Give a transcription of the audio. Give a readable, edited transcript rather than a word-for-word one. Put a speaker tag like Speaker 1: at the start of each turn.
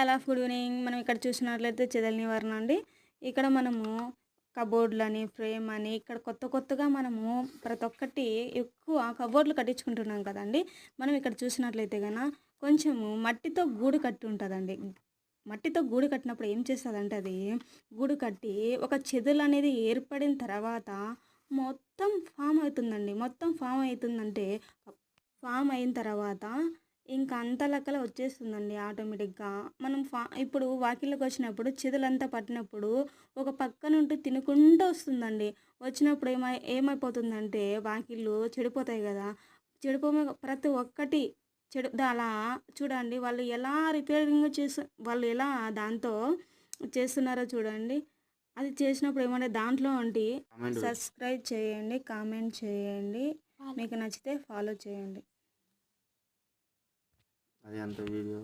Speaker 1: All of good evening. మనం ఇక్కడ చూసినట్లయితే చెదల నివారణ అండి. ఇక్కడ మనము కబోర్డ్‌లని, ఫ్రేమ్ అని ఇక్కడ కొత్తగా మనము ప్రతి ఒక్కటి ఎక్కువ కబోర్డ్‌లు కట్టించుకుంటున్నాం కదండీ! మనం ఇక్కడ చూసినట్లయితే కొంచెము మట్టితో గూడు కట్టి ఉంటదండి. మట్టితో గూడు కట్టినప్పుడు ఏం చేస్తదంటే అది గూడు కట్టి ఒక చెదలనేది ఏర్పడిన తర్వాత మొత్తం ఫార్మ్ అవుతుందండి. మొత్తం ఫార్మ్ అయితుందంటే ఫామ్ అయిన తర్వాత ఇంక అంత లెక్కల వచ్చేస్తుందండి ఆటోమేటిక్‌గా. మనం ఇప్పుడు వాకిట్లోకొచ్చినప్పుడు చెదలంతా పట్టినప్పుడు ఒక పక్క నుండి తినుకుంటూ వస్తుందండి. వచ్చినప్పుడు ఏమైపోతుందంటే వాకిళ్ళు చెడిపోతాయి గదా! ప్రతి ఒక్కటి అలా చూడండి వాళ్ళు ఎలా రిపేరింగ్ వాళ్ళు ఎలా దాంతో చేస్తున్నారో చూడండి. అది చేసినప్పుడు ఏమంటే దాంట్లో ఉండి
Speaker 2: కామెంట్ పెట్టు.
Speaker 1: సబ్స్క్రైబ్ చేయండి, కామెంట్ చేయండి. మీకు నచ్చితే ఫాలో చేయండి.
Speaker 2: అది అంత వీడియో